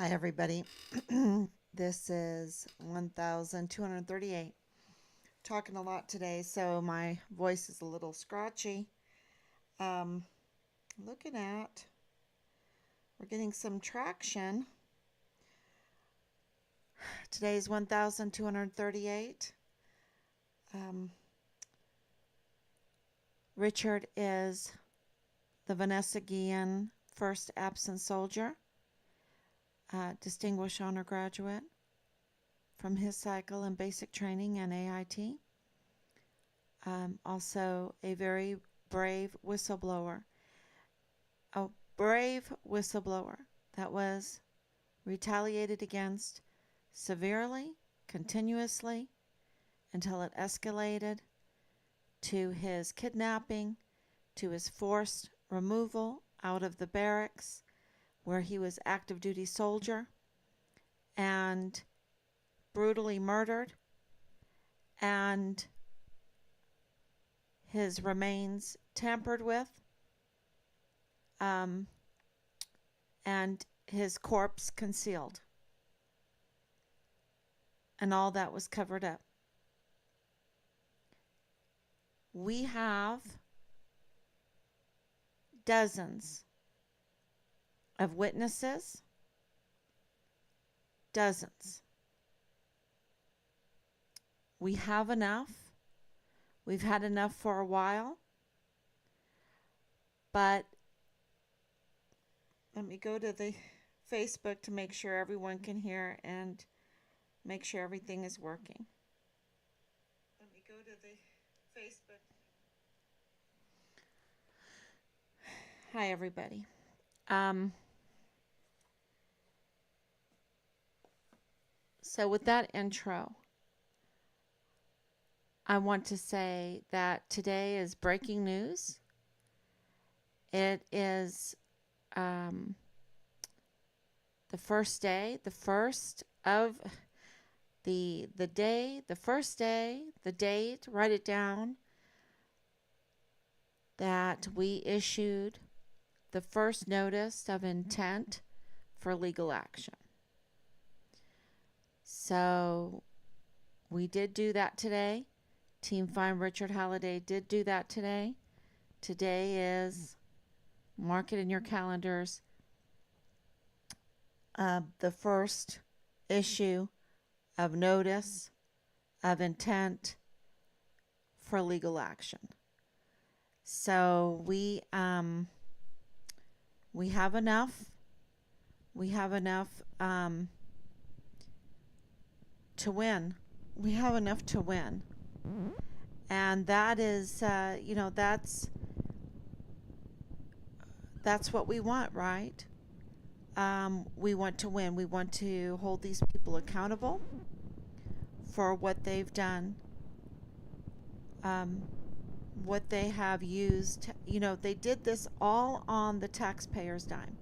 Hi, everybody. This is 1238. Talking a lot today, so my voice is a little scratchy. Um, looking at, we're getting some traction. Today is 1238. Um, Richard is the Vanessa Guillen First Absent Soldier, Distinguished Honor Graduate from his cycle in basic training and AIT. Also a very brave whistleblower. A brave whistleblower that was retaliated against severely, continuously, until it escalated to his kidnapping, to his forced removal out of the barracks where he was active duty soldier and brutally murdered, and his remains tampered with, and his corpse concealed. And all that was covered up. We have dozens of witnesses, dozens. We have enough. We've had enough for a while. But let me go to the Facebook to make sure everyone can hear and make sure everything is working. Let me go to the Facebook. Hi, everybody. So with that intro, I want to say that today is breaking news. It is the first day, the first of the day, the first day, the date, write it down, that we issued the first notice of intent for legal action. So we did do that today. Team Fine Richard Halliday did do that today. Today is, mark it in your calendars, the first issue of notice of intent for legal action. So we have enough. We have enough to win. We have enough to win. And that is, that's what we want, right? We want to win. We want to hold these people accountable for what they've done, what they have used. They did this all on the taxpayers' dime.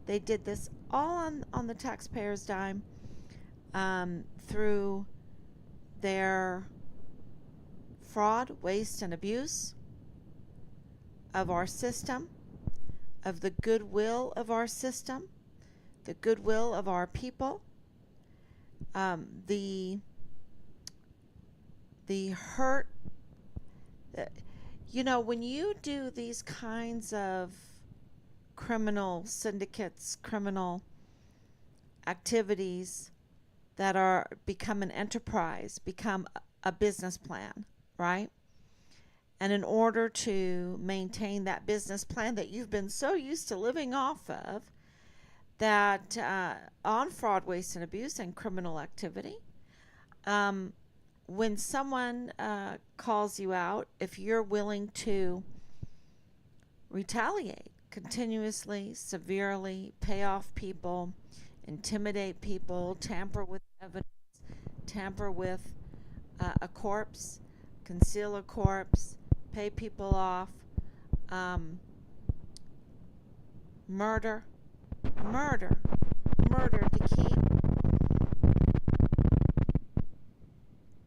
They did this all on the taxpayers' dime through their fraud, waste, and abuse of our system, of the goodwill of our system, the goodwill of our people, the hurt. When you do these kinds of criminal syndicates, criminal activities that are become an enterprise, become a business plan, right? And in order to maintain that business plan that you've been so used to living off of, that on fraud, waste, and abuse and criminal activity, when someone calls you out, if you're willing to retaliate continuously, severely, pay off people, intimidate people, tamper with evidence, tamper with a corpse, conceal a corpse, pay people off, murder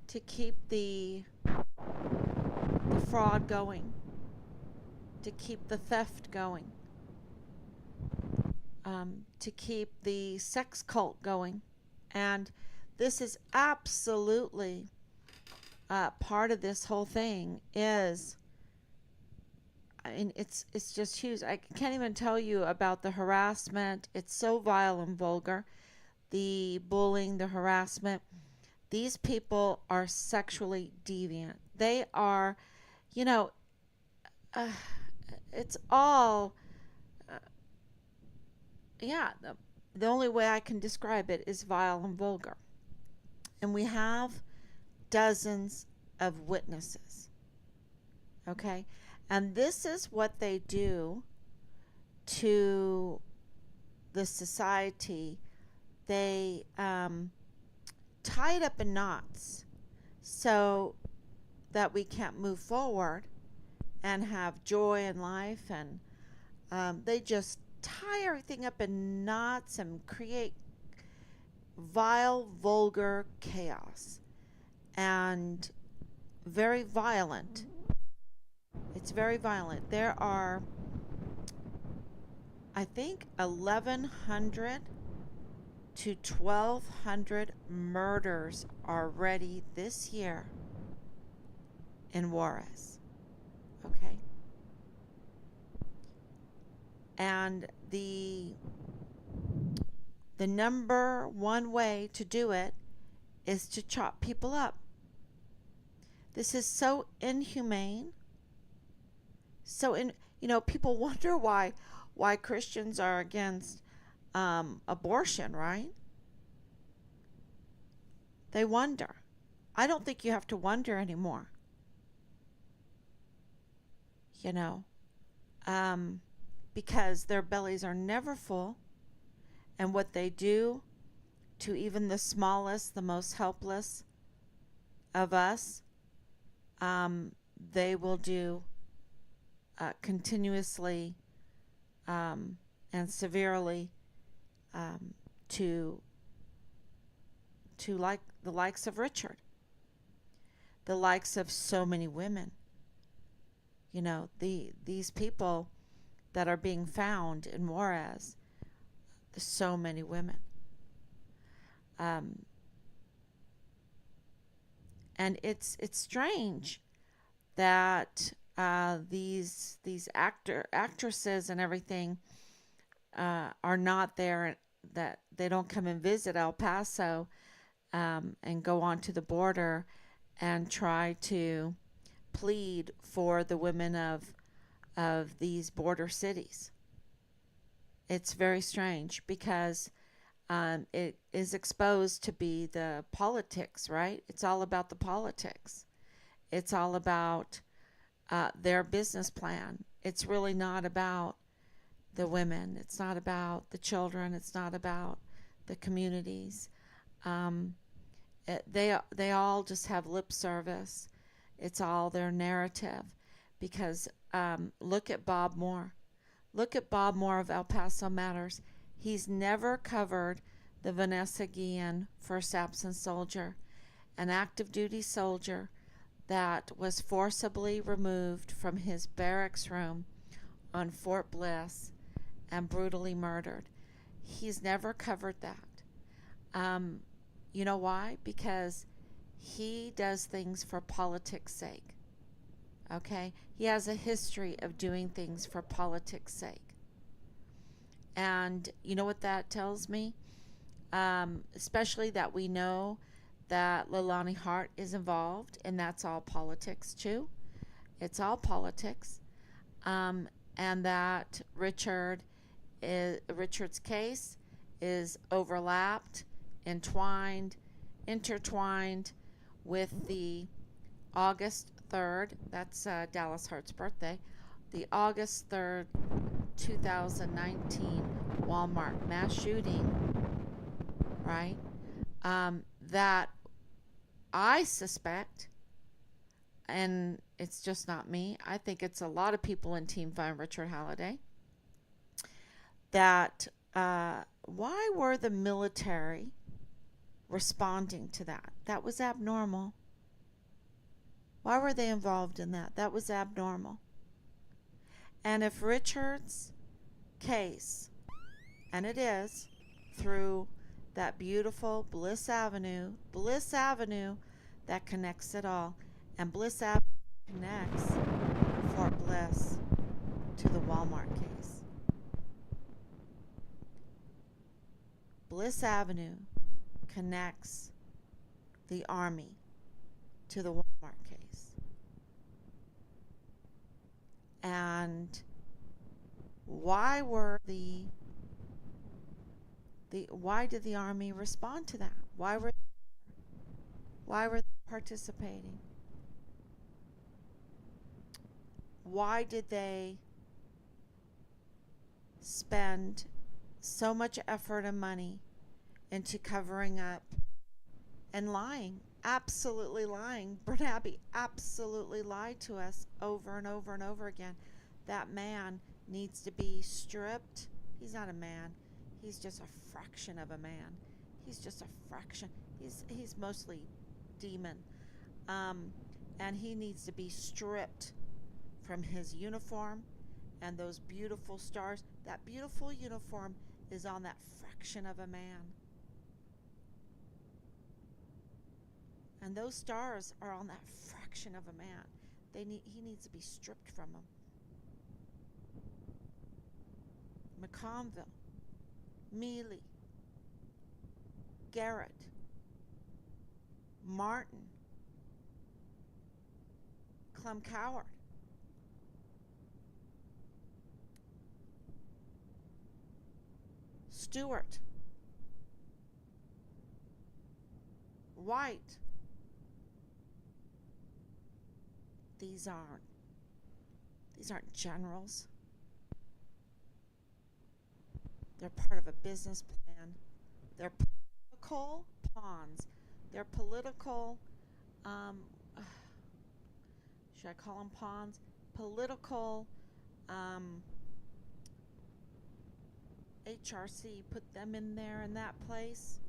to keep the fraud going, to keep the theft going. to keep the sex cult going. And this is absolutely part of this whole thing is, I mean, it's just huge. I can't even tell you about the harassment. It's so vile and vulgar. The bullying, the harassment. These people are sexually deviant. They are, you know, uh, it's all, uh, yeah, the only way I can describe it is vile and vulgar. And we have dozens of witnesses, okay? And this is what they do to the society. They tie it up in knots so that we can't move forward and have joy in life. And they just tie everything up in knots and create vile, vulgar chaos and very violent. It's very violent. There are, I think, 1,100 to 1,200 murders already this year in Juarez. Okay? And the number one way to do it is to chop people up. This is so inhumane. People wonder why Christians are against abortion, right? They wonder. I don't think you have to wonder anymore. You know, because their bellies are never full, and what they do to even the smallest, the most helpless of us, they will do continuously and severely to like the likes of Richard, the likes of so many women. You know, these people that are being found in Juarez, so many women. And it's strange that these actresses and everything are not there, that they don't come and visit El Paso and go on to the border and try to plead for the women of these border cities. It's very strange because it is exposed to be the politics, right? It's all about the politics. It's all about their business plan. It's really not about the women. It's not about the children. It's not about the communities. They all just have lip service. It's all their narrative. Because look at Bob Moore. Look at Bob Moore of El Paso Matters. He's never covered the Vanessa Guillen first absent soldier, an active duty soldier that was forcibly removed from his barracks room on Fort Bliss and brutally murdered. He's never covered that. You know why? Because he does things for politics' sake. Okay? He has a history of doing things for politics' sake. And you know what that tells me? Especially that we know that Leilani Hart is involved, and that's all politics too. It's all politics. And that Richard's case is overlapped, intertwined with the August 3rd, that's Dallas Hart's birthday, the August 3rd, 2019 Walmart mass shooting, right? That I suspect, and it's just not me, I think it's a lot of people in Team Find Richard Halliday, that why were the military responding to that? That was abnormal. Why were they involved in that? That was abnormal. And if Richard's case and it is, through that beautiful Bliss Avenue that connects it all. And Bliss Avenue connects Fort Bliss to the Walmart case. Bliss Avenue connects the Army to the Walmart case. And why did the Army respond to that? Why were they participating? Why did they spend so much effort and money into covering up and lying? Absolutely lying. Bernabe absolutely lied to us over and over and over again. That man needs to be stripped. He's not a man. He's just a fraction of a man. He's just a fraction. He's mostly demon. And he needs to be stripped from his uniform and those beautiful stars. That beautiful uniform is on that fraction of a man. And those stars are on that fraction of a man. He needs to be stripped from them. McConville, Mealy, Garrett, Martin, Clem Coward, Stewart, White. These aren't generals. They're part of a business plan. They're political pawns. They're political, should I call them pawns? Political, HRC put them in there in that place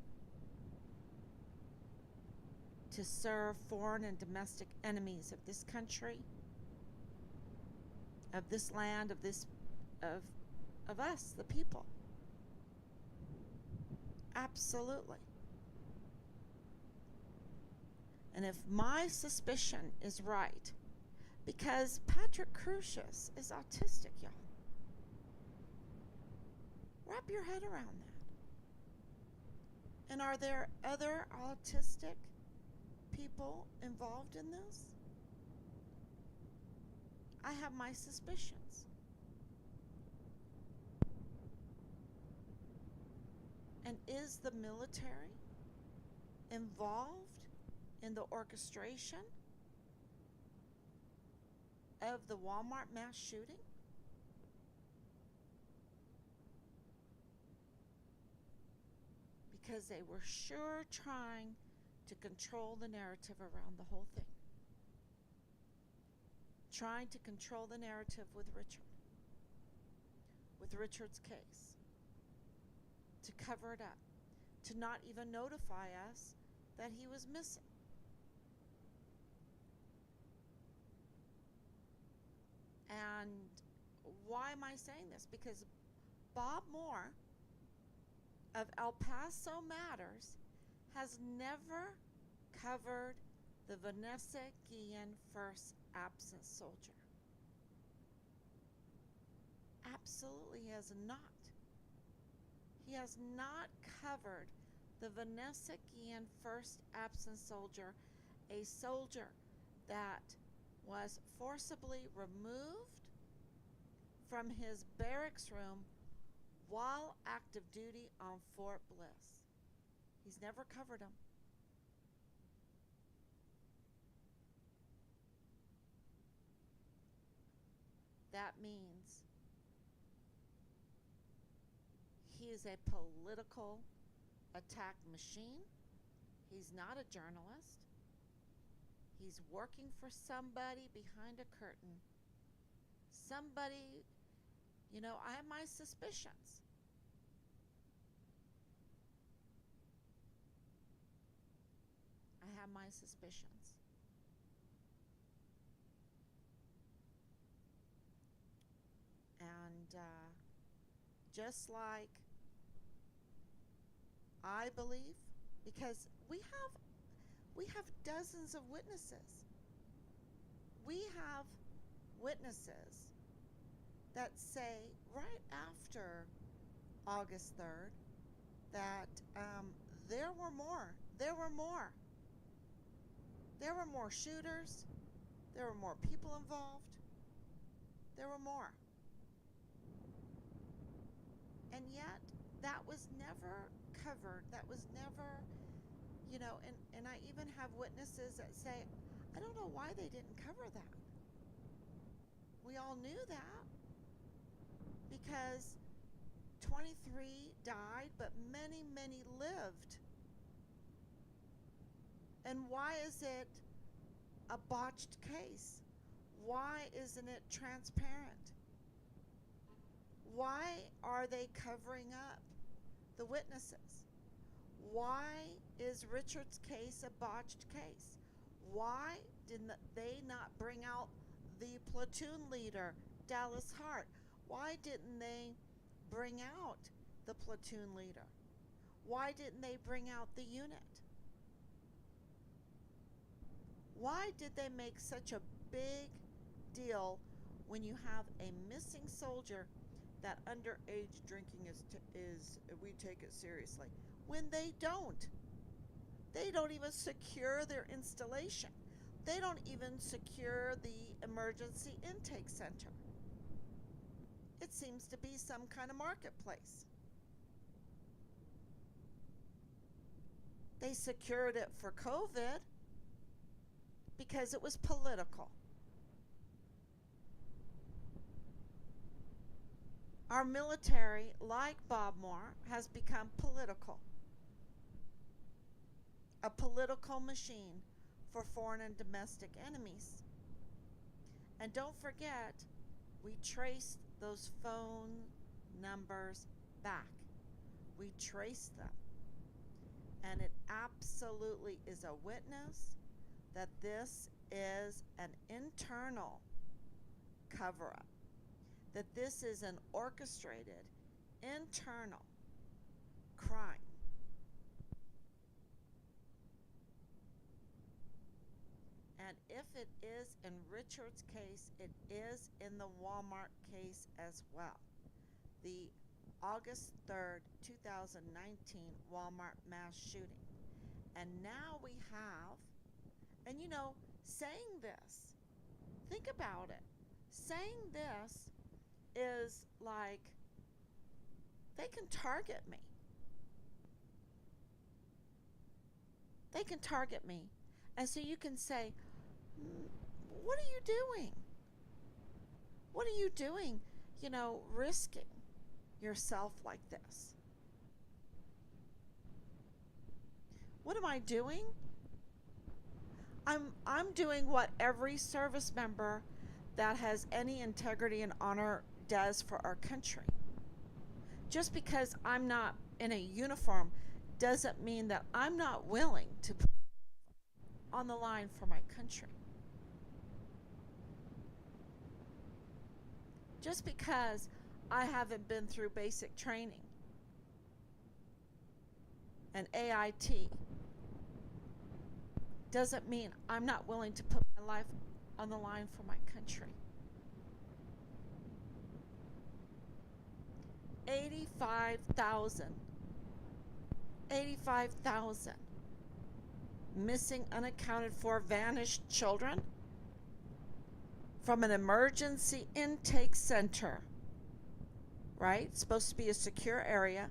to serve foreign and domestic enemies of this country, of this land, of us, the people. Absolutely. And if my suspicion is right, because Patrick Crucius is autistic, y'all. Wrap your head around that. And are there other autistic people involved in this? I have my suspicions. And is the military involved in the orchestration of the Walmart mass shooting? Because they were sure trying to control the narrative around the whole thing. Trying to control the narrative with Richard's case. To cover it up. To not even notify us that he was missing. And why am I saying this? Because Bob Moore of El Paso Matters has never covered the Vanessa Guillen first absent soldier. Absolutely has not. He has not covered the Vanessa Guillen first absent soldier, a soldier that was forcibly removed from his barracks room while active duty on Fort Bliss. He's never covered him. That means he is a political attack machine. He's not a journalist. He's working for somebody behind a curtain. Somebody, I have my suspicions. I have my suspicions. And just like I believe, because we have dozens of witnesses. We have witnesses that say right after August 3rd that there were more. There were more. There were more shooters. There were more people involved. There were more. And yet, that was never covered. That was never, and I even have witnesses that say, I don't know why they didn't cover that. We all knew that because 23 died, but many, many lived. And why is it a botched case? Why isn't it transparent? Why are they covering up the witnesses? Why is Richard's case a botched case? Why did they not bring out the platoon leader, Dallas Hart? Why didn't they bring out the platoon leader? Why didn't they bring out the unit? Why did they make such a big deal when you have a missing soldier that underage drinking is we take it seriously, when they don't? They don't even secure their installation. They don't even secure the emergency intake center. It seems to be some kind of marketplace. They secured it for COVID because it was political. Our military, like Bob Moore, has become political. A political machine for foreign and domestic enemies. And don't forget, we traced those phone numbers back. We traced them. And it absolutely is a witness that this is an internal cover-up, that this is an orchestrated internal crime. And if it is in Richard's case, it is in the Walmart case as well. The August 3rd, 2019 Walmart mass shooting. And now we have, and saying this, think about it. Saying this is like, they can target me. They can target me. And so you can say, what are you doing? What are you doing, risking yourself like this? What am I doing? I'm doing what every service member that has any integrity and honor does for our country. Just because I'm not in a uniform doesn't mean that I'm not willing to put on the line for my country. Just because I haven't been through basic training and AIT doesn't mean I'm not willing to put my life on the line for my country. 85,000 missing, unaccounted for, vanished children from an emergency intake center, right? It's supposed to be a secure area.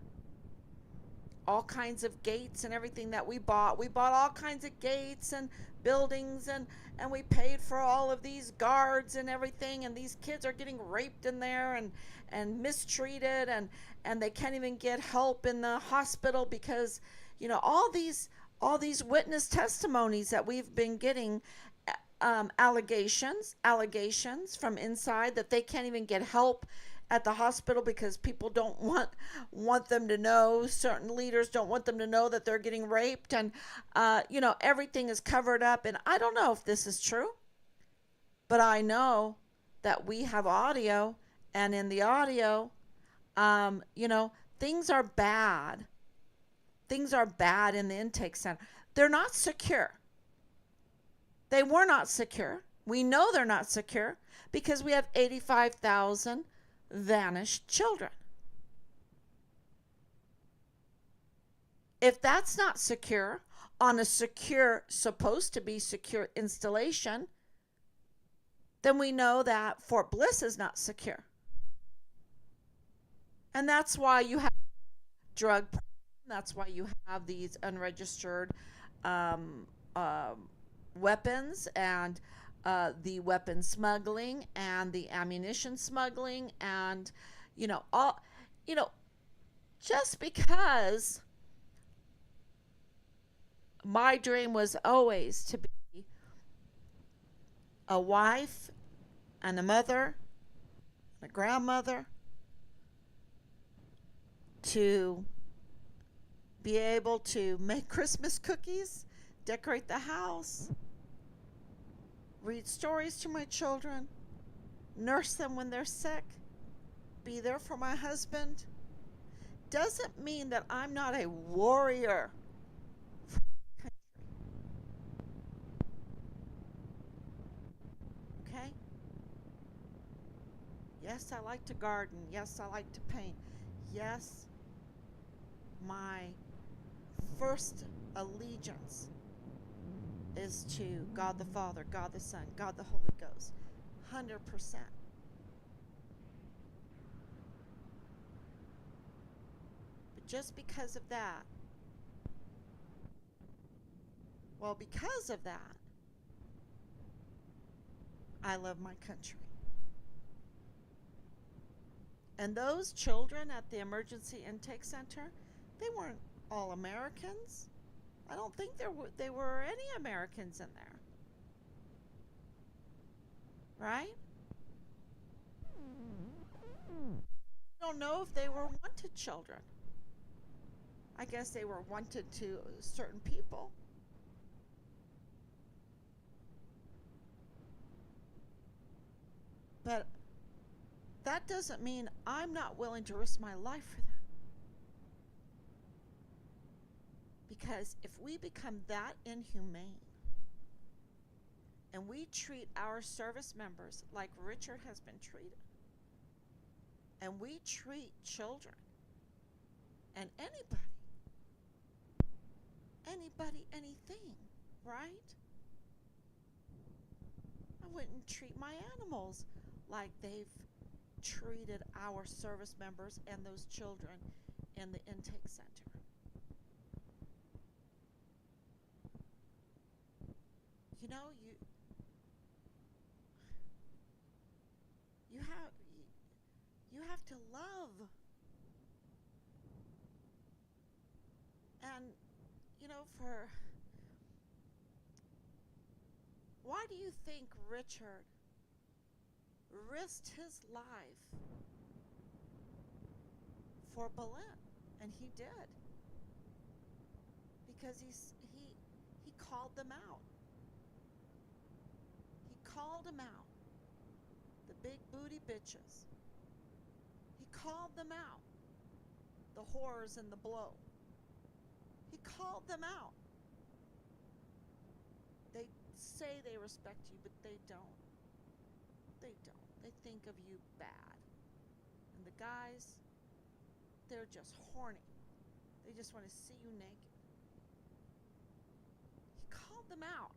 All kinds of gates and everything that we bought. We bought all kinds of gates and buildings, and we paid for all of these guards and everything, and these kids are getting raped in there and mistreated, and they can't even get help in the hospital because all these witness testimonies that we've been getting, allegations from inside that they can't even get help at the hospital because people don't want them to know. Certain leaders don't want them to know that they're getting raped, and everything is covered up. And I don't know if this is true, but I know that we have audio, and in the audio, things are bad. things are bad in the intake center. They're not secure. They were not secure. We know they're not secure because we have 85,000 vanished children. If that's not secure on a secure, supposed to be secure installation, then we know that Fort Bliss is not secure. And that's why you have drug, that's why you have these unregistered um, weapons and the weapon smuggling and the ammunition smuggling and all you know just because my dream was always to be a wife and a mother and a grandmother, to be able to make Christmas cookies, decorate the house, read stories to my children, nurse them when they're sick, be there for my husband, doesn't mean that I'm not a warrior for my country. Okay? Yes, I like to garden. Yes, I like to paint. Yes, my first allegiance is to God the Father, God the Son, God the Holy Ghost. 100%. But just because of that, because of that, I love my country. And those children at the emergency intake center, they weren't all Americans. I don't think they were any Americans in there. Right? I don't know if they were wanted children. I guess they were wanted to certain people. But that doesn't mean I'm not willing to risk my life for them. Because if we become that inhumane and we treat our service members like Richard has been treated, and we treat children and anybody, anything, right? I wouldn't treat my animals like they've treated our service members and those children in the intake center. You know, you have you have to love. And for why do you think Richard risked his life for Berlin? And he did, because he called them out. He called them out, the big booty bitches. He called them out, the whores and the blow. He called them out. They say they respect you, but they don't. They don't. They think of you bad. And the guys, they're just horny. They just want to see you naked. He called them out.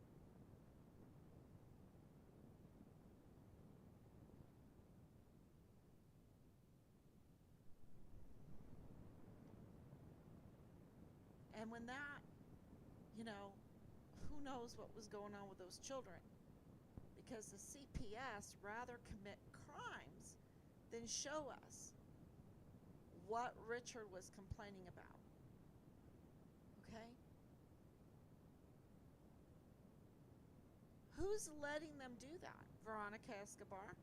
And when that, who knows what was going on with those children? Because the CPS rather commit crimes than show us what Richard was complaining about. Okay? Who's letting them do that? Veronica Escobar?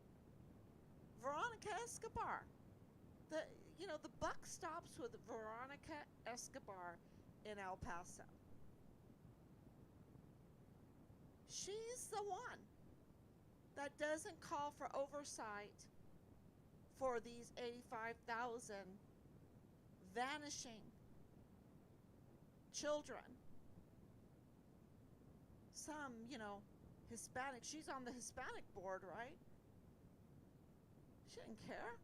Veronica Escobar. The buck stops with Veronica Escobar in El Paso. She's the one that doesn't call for oversight for these 85,000 vanishing children, some, Hispanic. She's on the Hispanic board, right? She didn't care.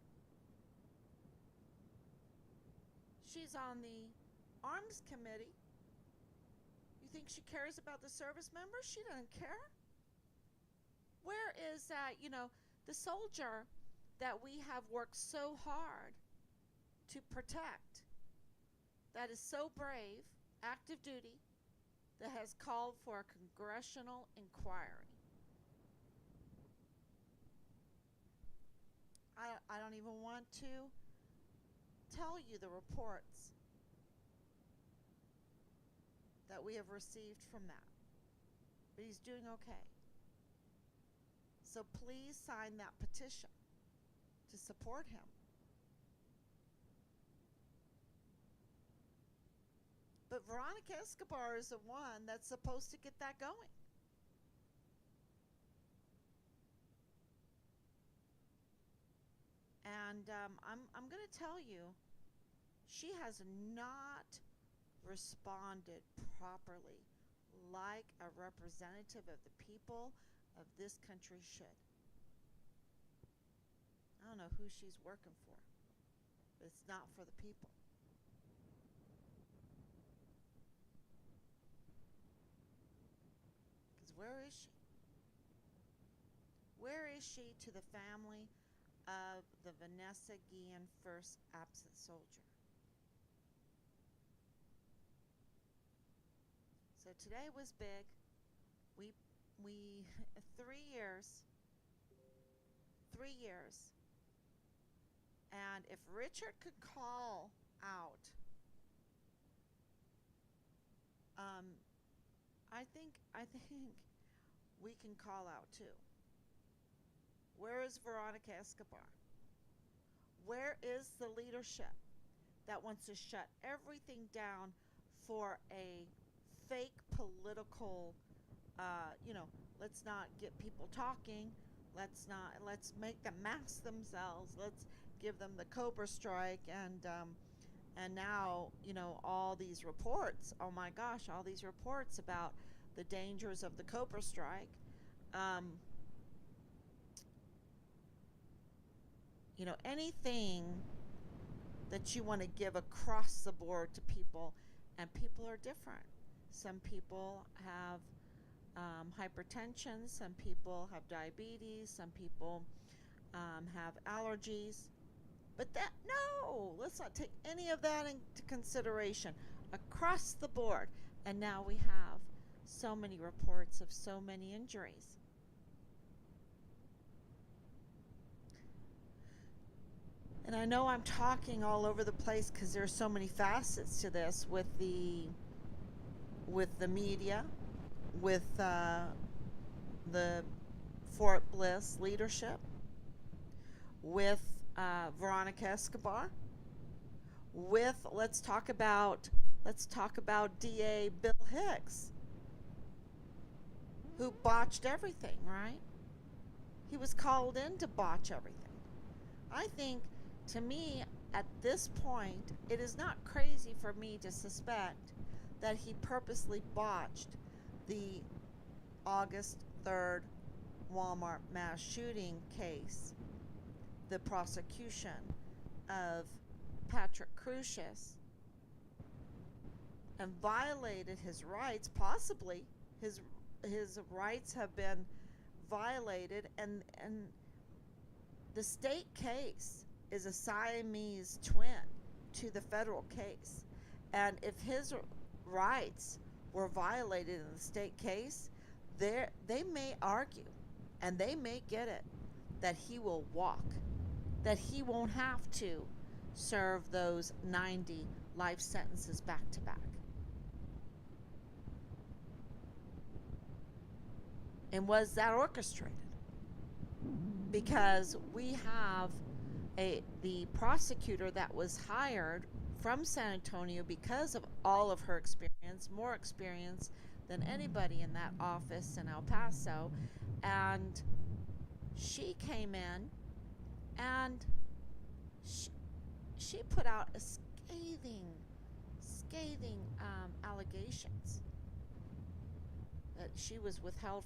She's on the arms committee. You think she cares about the service members? She doesn't care. Where is that, the soldier that we have worked so hard to protect, that is so brave, active duty, that has called for a congressional inquiry? I don't even want to tell you the reports that we have received from that. But he's doing okay. So please sign that petition to support him. But Veronica Escobar is the one that's supposed to get that going. And I'm going to tell you, she has not responded properly like a representative of the people of this country should. I don't know who she's working for, but it's not for the people. Because where is she? Where is she to the family of the Vanessa Guillen first absent soldier? So today was big. We 3 years. 3 years. And if Richard could call out, I think we can call out too. Where is Veronica Escobar? Where is the leadership that wants to shut everything down for a fake political, let's not get people talking. Let's make them mask themselves. Let's give them the Cobra strike. And now, all these reports, oh my gosh, all these reports about the dangers of the Cobra strike. Anything that you want to give across the board to people, and people are different. Some people have hypertension, some people have diabetes, some people have allergies. But let's not take any of that into consideration across the board. And now we have so many reports of so many injuries. And I know I'm talking all over the place because there's so many facets to this with the media, with the Fort Bliss leadership, with Veronica Escobar, with let's talk about DA Bill Hicks, who botched everything, right? He was called in to botch everything. I think, to me, at this point, it is not crazy for me to suspect that he purposely botched the August 3rd Walmart mass shooting case, the prosecution of Patrick Crusius, and violated his rights. Possibly his rights have been violated, and the state case is a Siamese twin to the federal case. And if his rights were violated in the state case, they may argue, and they may get it, that he will walk, that he won't have to serve those 90 life sentences back to back. And was that orchestrated? Because we have the prosecutor that was hired from San Antonio because of all of her experience, more experience than anybody in that office in El Paso, and she came in and she put out a scathing allegations that she was withheld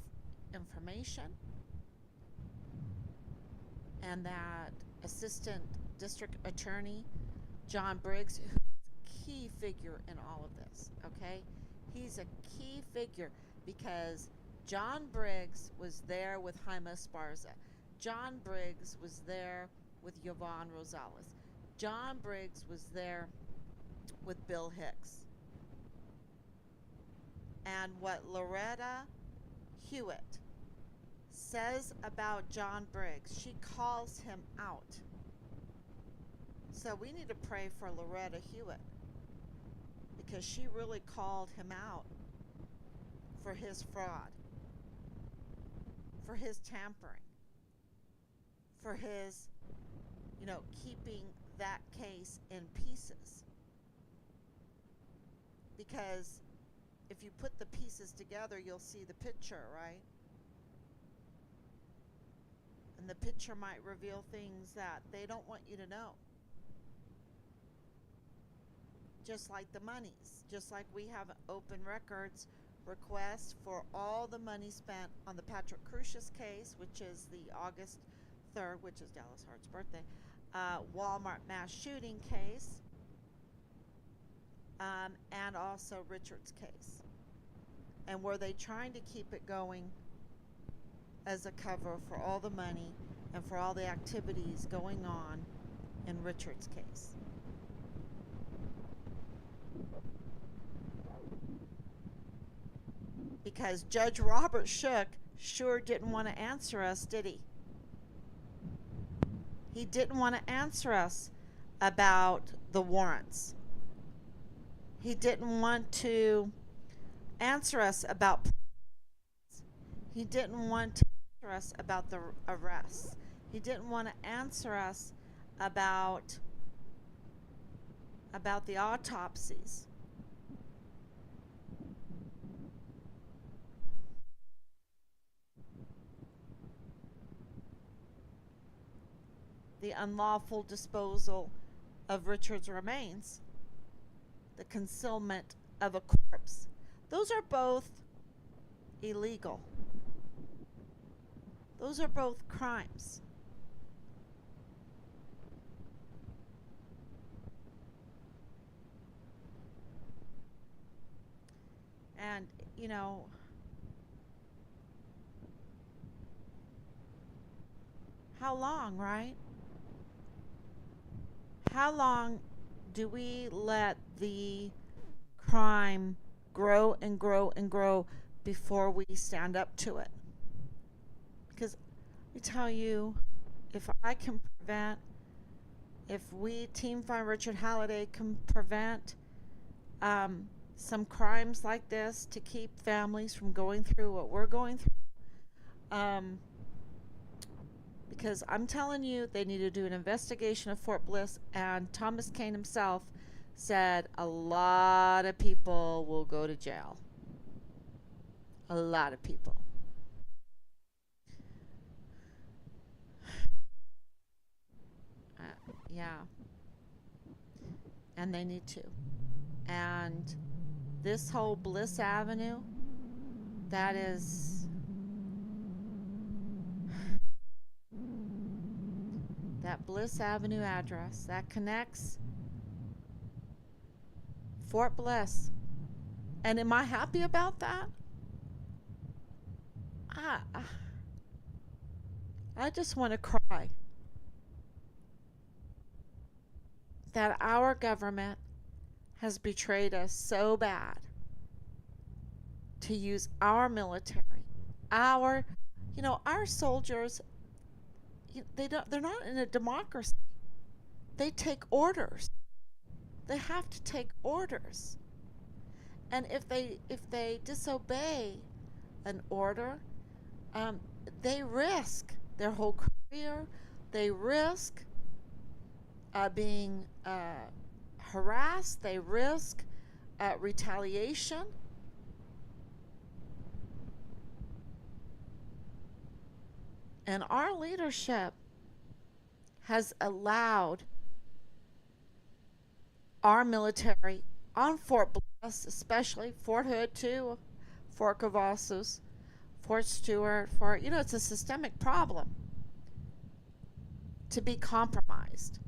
information, and that Assistant District Attorney John Briggs, who's a key figure in all of this, okay? He's a key figure because John Briggs was there with Jaime Esparza. John Briggs was there with Yvonne Rosales. John Briggs was there with Bill Hicks. And what Loretta Hewitt says about John Briggs, she calls him out. So we need to pray for Loretta Hewitt, because she really called him out for his fraud, for his tampering, for his, keeping that case in pieces. Because if you put the pieces together, you'll see the picture, right? And the picture might reveal things that they don't want you to know. Just like the monies, just like we have an open records request for all the money spent on the Patrick Crucius case, which is the August 3rd, which is Dallas Hart's birthday, Walmart mass shooting case, and also Richard's case. And were they trying to keep it going as a cover for all the money and for all the activities going on in Richard's case? Because Judge Robert Shook sure didn't want to answer us, did he? He didn't want to answer us about the warrants. He didn't want to answer us about. He didn't want to answer us about the arrests. He didn't want to answer us about the autopsies. The unlawful disposal of Richard's remains, the concealment of a corpse. Those are both illegal. Those are both crimes. And, how long, right? How long do we let the crime grow and grow and grow before we stand up to it? Because I tell you, if we, Team Find Richard Halliday, can prevent some crimes like this to keep families from going through what we're going through, because I'm telling you, they need to do an investigation of Fort Bliss, and Thomas Kane himself said a lot of people will go to jail. A lot of people. Yeah. And they need to. And this whole Bliss Avenue, that is... that Bliss Avenue address that connects Fort Bliss. And am I happy about that? I just want to cry that our government has betrayed us so bad to use our military, our soldiers. They're not in a democracy. They take orders. They have to take orders. And if they disobey an order, they risk their whole career. They risk being harassed. They risk retaliation. And our leadership has allowed our military on Fort especially Fort Hood too, Fort Cavazos, Fort Stewart, it's a systemic problem to be compromised.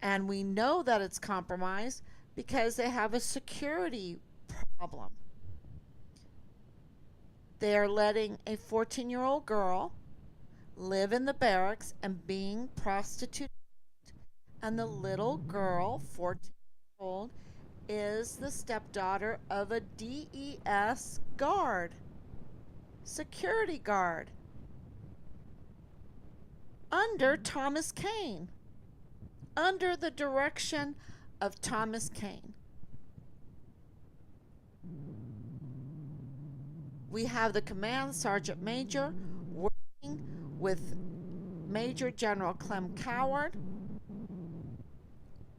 And we know that it's compromised because they have a security problem. They are letting a 14-year-old girl live in the barracks and being prostituted. And the little girl, 14-year-old, is the stepdaughter of a DES guard, security guard, under Thomas Kane, under the direction of Thomas Kane. We have the command sergeant major working with Major General Clem Coward,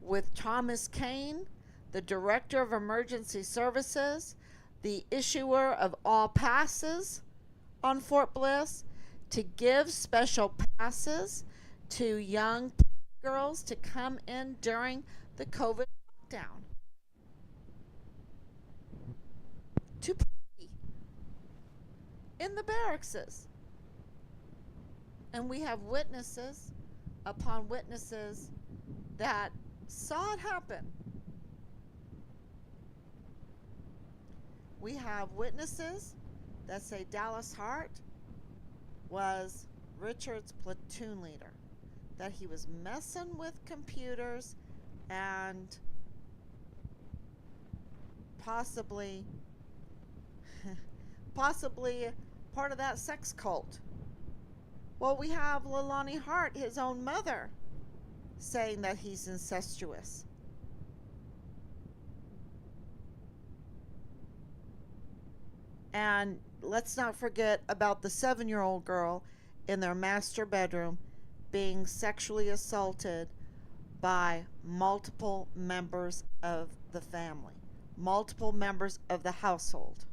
with Thomas Kane, the director of emergency services, the issuer of all passes on Fort Bliss, to give special passes to young girls to come in during the COVID lockdown to party in the barracks. And we have witnesses upon witnesses that saw it happen. We have witnesses that say Dallas Hart was Richard's platoon leader, that he was messing with computers and possibly part of that sex cult. Well, we have Leilani Hart, his own mother, saying that he's incestuous. And let's not forget about the 7-year-old girl in their master bedroom being sexually assaulted by multiple members of the family, multiple members of the household.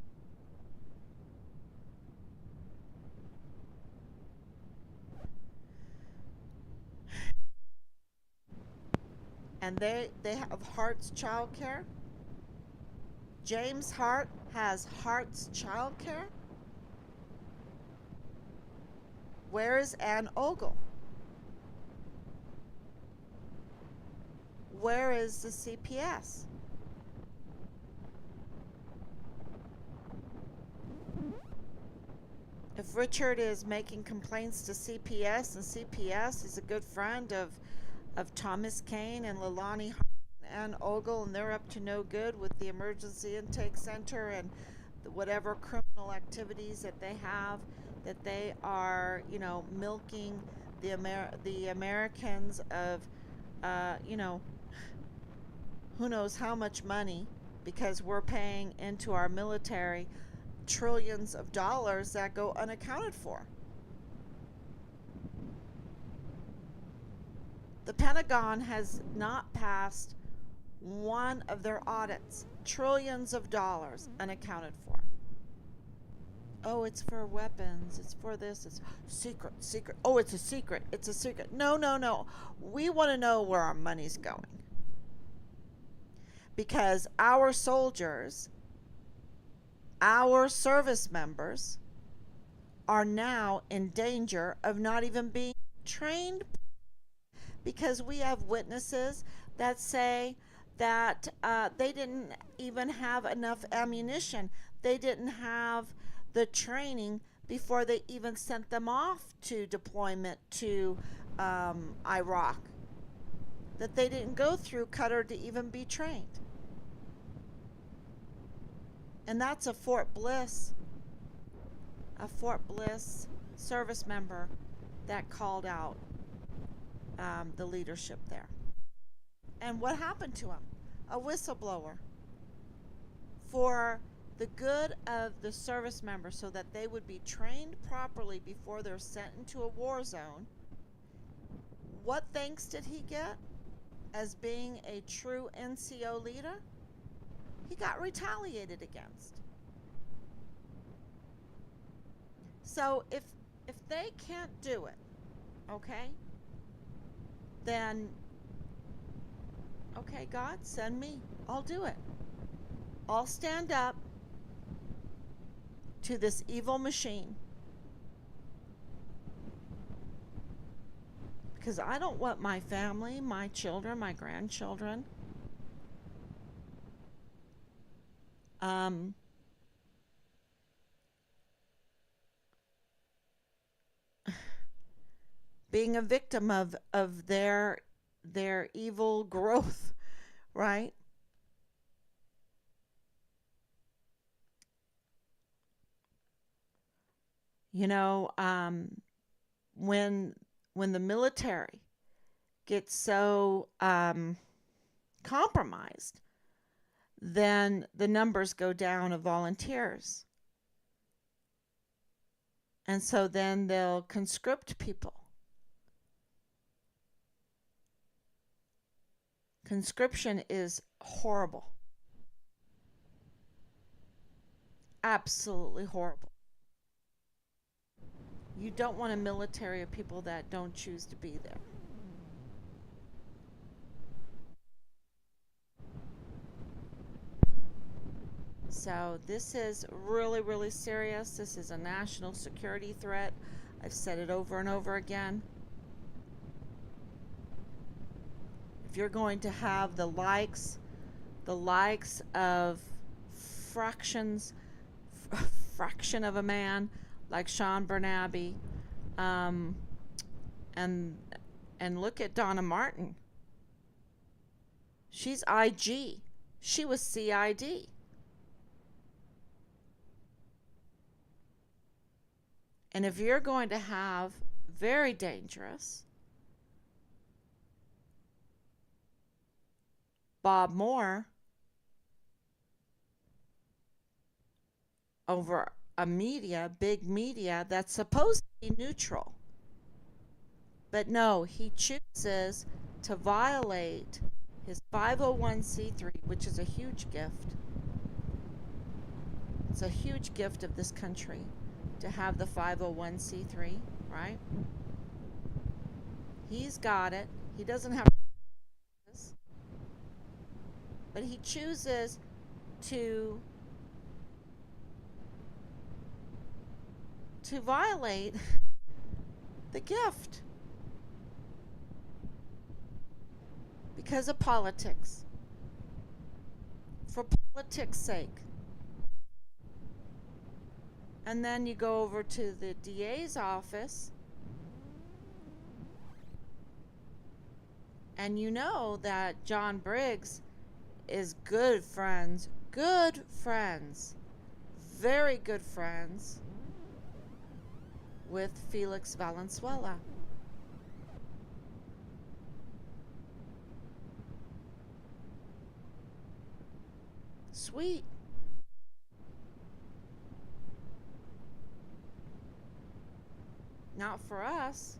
And they have Hart's child care. James Hart has Hart's child care. Where is Ann Ogle? Where is the CPS? If Richard is making complaints to CPS, and CPS is a good friend of Thomas Kane and Leilani Hart and Ogle, and they're up to no good with the emergency intake center and whatever criminal activities that they have, that they are, milking the Americans of, who knows how much money, because we're paying into our military trillions of dollars that go unaccounted for. The Pentagon has not passed one of their audits. Trillions of dollars unaccounted for. Oh, it's for weapons. It's for this. It's secret. Oh, it's a secret. It's a secret. No. We want to know where our money's going. Because our soldiers, our service members, are now in danger of not even being trained, because we have witnesses that say that they didn't even have enough ammunition. They didn't have the training before they even sent them off to deployment to Iraq. That they didn't go through Qatar to even be trained. And that's a Fort Bliss service member that called out the leadership there. And what happened to him? A whistleblower for the good of the service members, so that they would be trained properly before they're sent into a war zone. What thanks did he get as being a true NCO leader? He got retaliated against. So if they can't do it, okay, then Okay, God, send me. I'll do it. I'll stand up to this evil machine because I don't want my family, my children, my grandchildren, um, being a victim of their evil growth, right? You know, when when the military gets so compromised, then the numbers go down of volunteers, and so then they'll conscript people. Conscription is horrible, absolutely horrible. You don't want a military of people that don't choose to be there. So this is really, really serious. This is a national security threat. I've said it over and over again. If you're going to have the likes of fractions, fraction of a man like Sean Bernabe, um, and and look at Donna Martin. She's IG. She was CID. And if you're going to have very dangerous Bob Moore over a media, big media that's supposed to be neutral, but no, he chooses to violate his 501c3, which is a huge gift. It's a huge gift of this country to have the 501c3, right? He's got it. He doesn't have this, but he chooses to violate the gift because of politics. For politics' sake. And then you go over to the DA's office and you know that John Briggs is good friends, very good friends with Felix Valenzuela. Sweet. Not for us.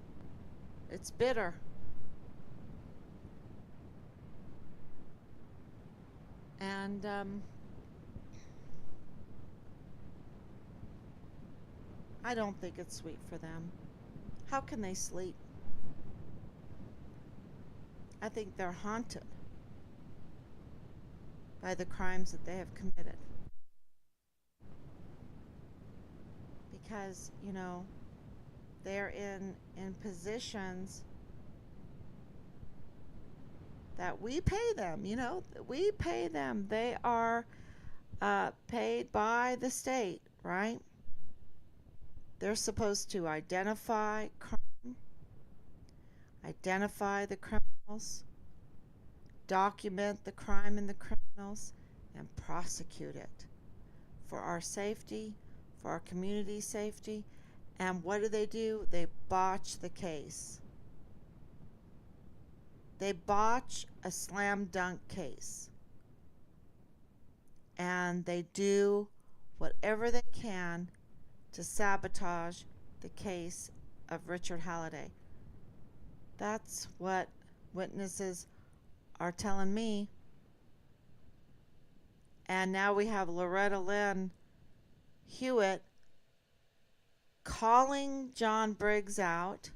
It's bitter. And I don't think it's sweet for them. How can they sleep? I think they're haunted by the crimes that they have committed. Because, they're in positions that we pay them, we pay them. They are paid by the state, right? They're supposed to identify the criminals, document the crime and the criminals, and prosecute it for our safety, for our community safety. And what do? They botch the case. They botch a slam dunk case. And they do whatever they can to sabotage the case of Richard Halliday. That's what witnesses are telling me. And now we have Loretta Lynn Hewitt calling John Briggs out,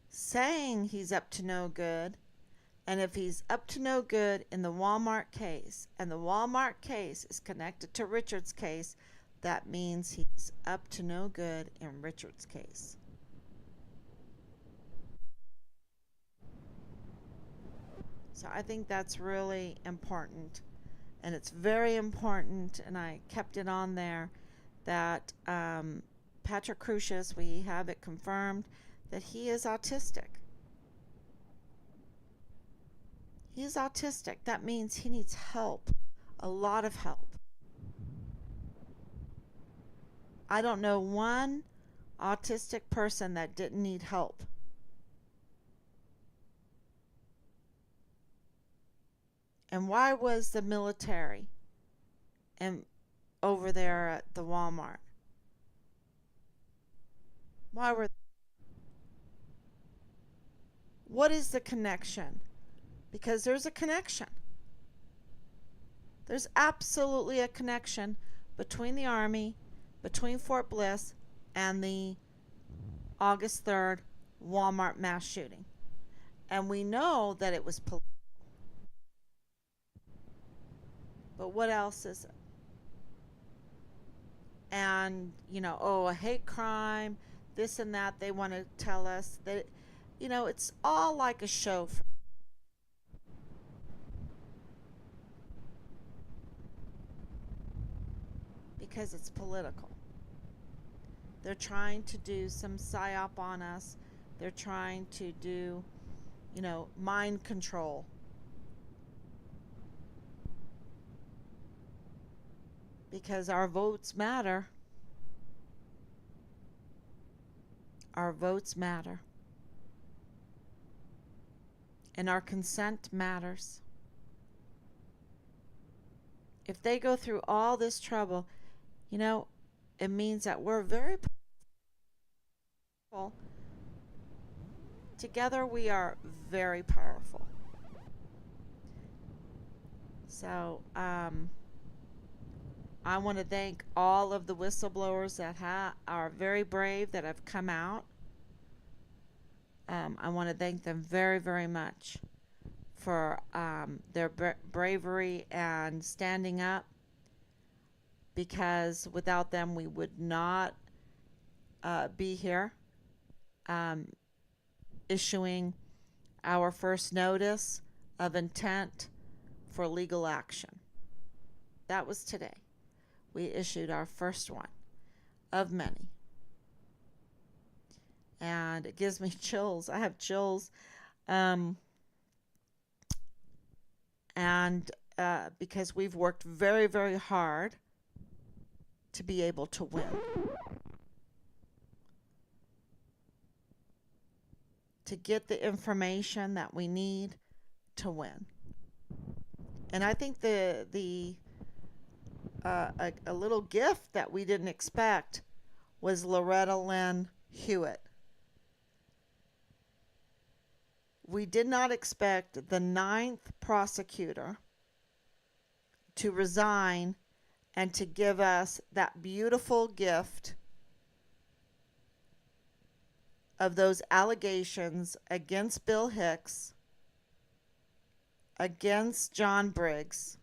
saying he's up to no good, And if he's up to no good in the Walmart case, and the Walmart case is connected to Richard's case, that means he's up to no good in Richard's case. So I think that's really important. And it's very important, and I kept it on there, that Patrick Crucius, we have it confirmed that he is autistic. He is autistic. That means he needs help, a lot of help. I don't know one autistic person that didn't need help. And why was the military and over there at the Walmart? Why were What is the connection? Because there's a connection. There's absolutely a connection between the Army, between Fort Bliss, and the August 3rd Walmart mass shooting. And we know that it was political. But what else is it? And, oh, a hate crime, this and that. They want to tell us that, it's all like a show because it's political. They're trying to do some psyop on us. They're trying to do, mind control. Because our votes matter. Our votes matter. And our consent matters. If they go through all this trouble, it means that we're very powerful. Together we are very powerful. So, I want to thank all of the whistleblowers that are very brave that have come out. I want to thank them very, very much for their bravery and standing up, because without them we would not be here issuing our first notice of intent for legal action. That was today. We issued our first one of many. And it gives me chills. I have chills. And because we've worked very, very hard to be able to win. To get the information that we need to win. And I think a little gift that we didn't expect was Loretta Lynn Hewitt. We did not expect the 9th prosecutor to resign and to give us that beautiful gift of those allegations against Bill Hicks, against John Briggs,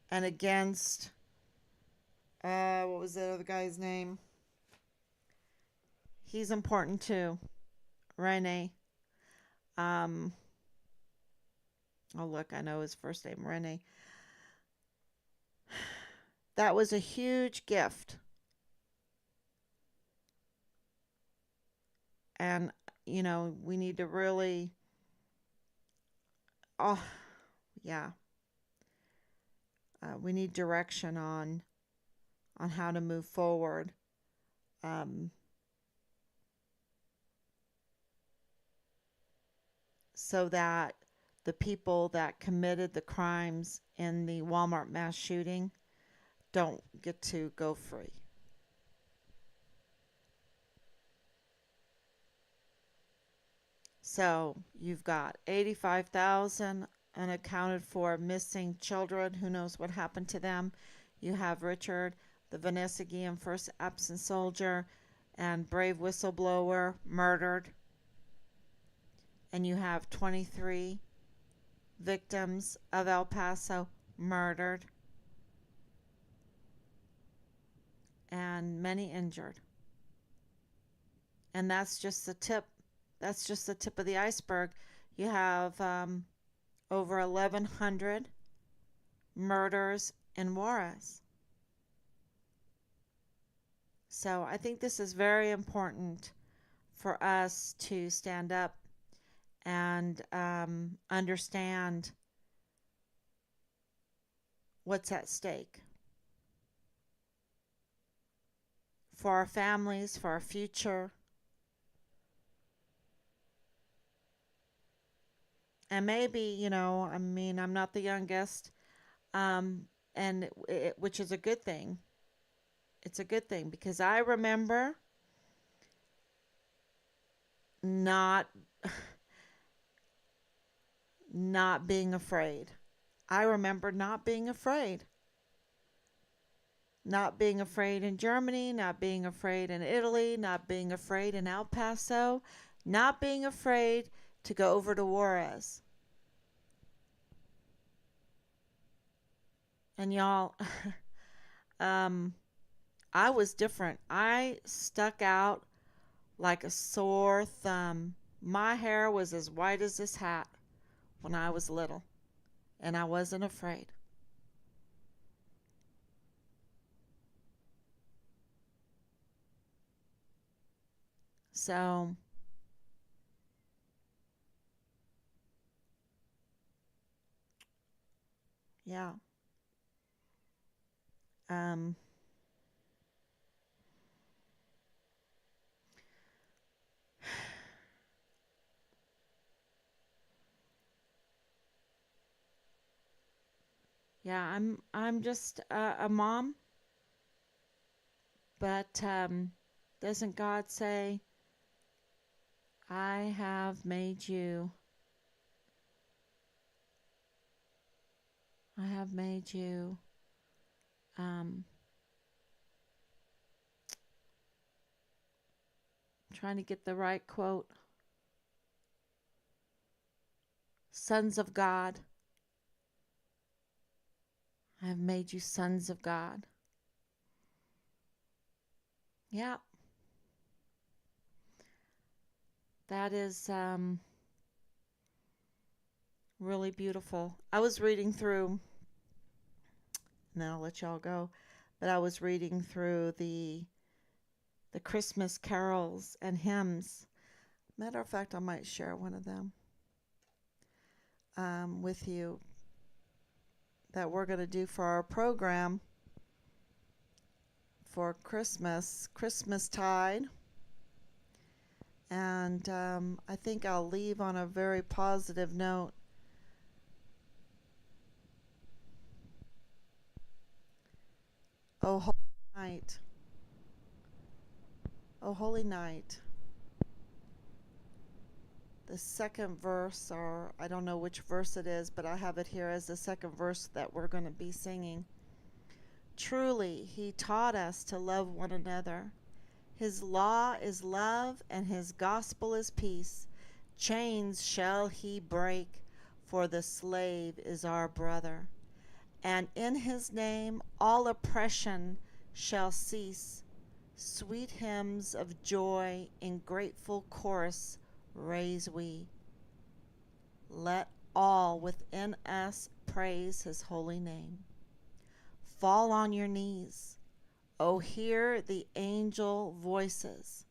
and against, what was the other guy's name? He's important too. Rene. Oh, look, I know his first name, Rene. That was a huge gift. And, we need to really, oh, yeah. We need direction on how to move forward. So that the people that committed the crimes in the Walmart mass shooting don't get to go free. So you've got 85,000 unaccounted for missing children. Who knows what happened to them? You have Richard, the Vanessa Guillen first absent soldier and brave whistleblower, murdered. and you have 23 victims of El Paso murdered and many injured. And that's just the tip. That's just the tip of the iceberg. You have over 1,100 murders in Juarez. So I think this is very important for us to stand up and understand what's at stake for our families, for our future. And maybe, I mean, I'm not the youngest, um, and which is a good thing. It's a good thing because I remember not not being afraid. I remember not being afraid. Not being afraid in Germany, not being afraid in Italy, not being afraid in El Paso, not being afraid to go over to Juarez. And y'all, um, I was different. I stuck out like a sore thumb. My hair was as white as this hat when I was little, and I wasn't afraid. So, yeah. Um, yeah, I'm just a mom, but doesn't God say, "I have made you. I have made you." Um, trying to get the right quote. Sons of God. I have made you sons of God. Yeah, that is really beautiful. I was reading through, and then I'll let y'all go, but I was reading through the Christmas carols and hymns. Matter of fact, I might share one of them with you that we're going to do for our program for Christmas tide. And I think I'll leave on a very positive note. Oh, holy night. Oh, holy night. The second verse, or I don't know which verse it is, but I have it here as the second verse that we're going to be singing. Truly, he taught us to love one another. His law is love, and his gospel is peace. Chains shall he break, for the slave is our brother. And in his name all oppression shall cease. Sweet hymns of joy in grateful chorus raise we. Let all within us praise his holy name. Fall on your knees. O hear the angel voices.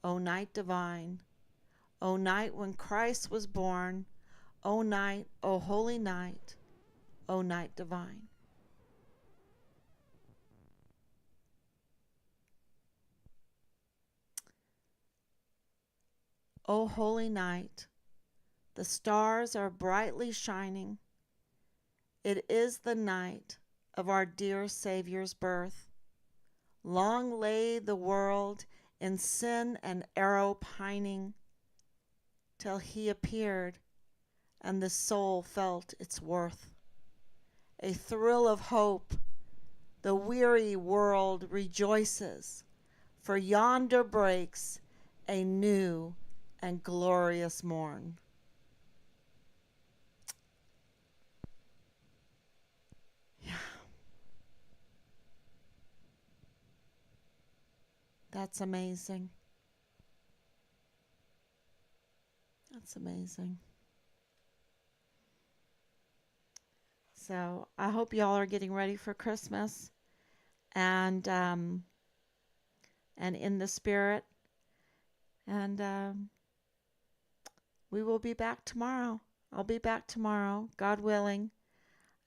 O night divine. O night when Christ was born. O night, O holy night. O night divine. O holy night. The stars are brightly shining. It is the night of our dear Savior's birth. Long lay the world in sin and error pining, till he appeared and the soul felt its worth. A thrill of hope, the weary world rejoices, for yonder breaks a new and glorious morn. Yeah, that's amazing. That's amazing. So I hope y'all are getting ready for Christmas and in the spirit. And we will be back tomorrow. I'll be back tomorrow, God willing.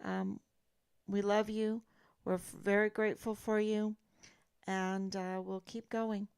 Um, we love you. We're very grateful for you, and we'll keep going.